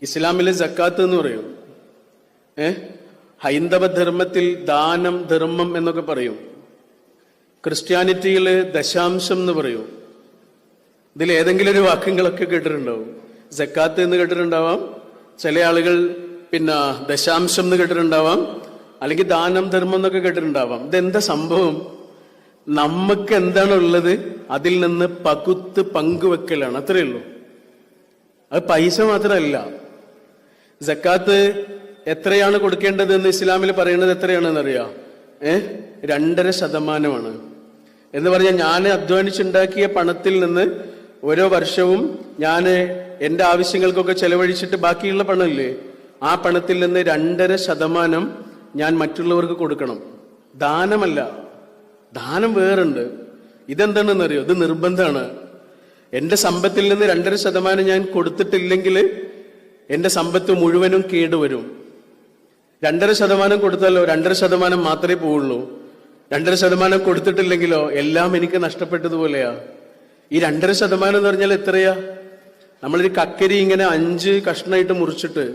ഇസ്ലാമിലെ സക്കാത്ത് എന്ന് പറയും. ഹൈന്ദവ ധർമ്മത്തിൽ ദാനം, ധർമ്മം എന്നൊക്കെ പറയും. ക്രിസ്ത്യാനിറ്റിയില് ദശാംശം എന്ന് പറയും. ഇതിൽ ഏതെങ്കിലും ഒരു വാക്യങ്ങളൊക്കെ കേട്ടിട്ടുണ്ടാവും. സക്കാത്ത് എന്ന് കേട്ടിട്ടുണ്ടാവാം, ചില ആളുകൾ പിന്നെ ദശാംശം എന്ന് കേട്ടിട്ടുണ്ടാവാം, അല്ലെങ്കിൽ ദാനം, ധർമ്മം എന്നൊക്കെ കേട്ടിട്ടുണ്ടാവാം. ഇതെന്താ സംഭവം? നമുക്ക് എന്താണുള്ളത് അതിൽ നിന്ന് പകുത്ത് പങ്കുവെക്കലാണ്, അത്രയേ ഉള്ളൂ. അത് പൈസ മാത്രമല്ല. സക്കാത്ത് എത്രയാണ് കൊടുക്കേണ്ടതെന്ന് ഇസ്ലാമിൽ പറയുന്നത് എത്രയാണെന്നറിയാം? 2.5% എന്ന് പറഞ്ഞാൽ ഞാൻ അധ്വാനിച്ചുണ്ടാക്കിയ പണത്തിൽ നിന്ന് ഓരോ വർഷവും ഞാൻ എൻ്റെ ആവശ്യങ്ങൾക്കൊക്കെ ചെലവഴിച്ചിട്ട് ബാക്കിയുള്ള പണമില്ലേ, ആ പണത്തിൽ നിന്ന് 2.5% ഞാൻ മറ്റുള്ളവർക്ക് കൊടുക്കണം. ദാനമല്ല, ദാനം വേറുണ്ട്. ഇതെന്താണെന്നറിയോ? ഇത് നിർബന്ധമാണ്. എൻ്റെ സമ്പത്തിൽ നിന്ന് 2.5% ഞാൻ കൊടുത്തിട്ടില്ലെങ്കിൽ എൻ്റെ സമ്പത്ത് മുഴുവനും കേടുവരും. 2.5% കൊടുത്താലോ 2.5% മാത്രമേ പോവുള്ളൂ. 2.5% കൊടുത്തിട്ടില്ലെങ്കിലോ എല്ലാം എനിക്ക് നഷ്ടപ്പെട്ടതുപോലെയാ. ഈ 2.5% എന്ന് പറഞ്ഞാൽ എത്രയാ? നമ്മളൊരു കക്കരി ഇങ്ങനെ 5 കഷ്ണമായിട്ട് മുറിച്ചിട്ട്,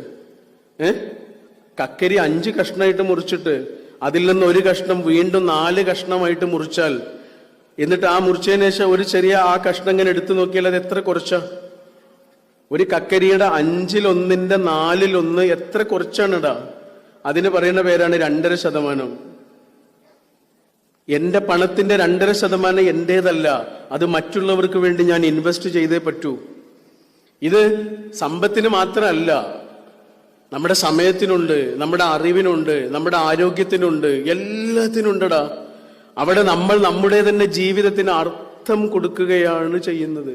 കക്കരി 5 കഷ്ണമായിട്ട് മുറിച്ചിട്ട് അതിൽ നിന്ന് ഒരു കഷ്ണം വീണ്ടും 4 കഷ്ണമായിട്ട് മുറിച്ചാൽ, എന്നിട്ട് ആ മുറിച്ചതിന് ശേഷം ഒരു ചെറിയ ആ കഷ്ണം ഇങ്ങനെ എടുത്തു നോക്കിയാൽ അത് എത്ര കുറച്ചാ? ഒരു കക്കരിയുടെ 1/5 4/1 എത്ര കുറച്ചാണിടാ? അതിന് പറയുന്ന പേരാണ് 2.5%. എന്റെ പണത്തിന്റെ 2.5% എന്റേതല്ല, അത് മറ്റുള്ളവർക്ക് വേണ്ടി ഞാൻ ഇൻവെസ്റ്റ് ചെയ്തേ പറ്റൂ. ഇത് സമ്പത്തിന് മാത്രമല്ല, നമ്മുടെ സമയത്തിനുണ്ട്, നമ്മുടെ അറിവിനുണ്ട്, നമ്മുടെ ആരോഗ്യത്തിനുണ്ട്, എല്ലാത്തിനുണ്ടടാ. അവിടെ നമ്മൾ നമ്മുടെ തന്നെ ജീവിതത്തിന് അർത്ഥം കൊടുക്കുകയാണ് ചെയ്യുന്നത്.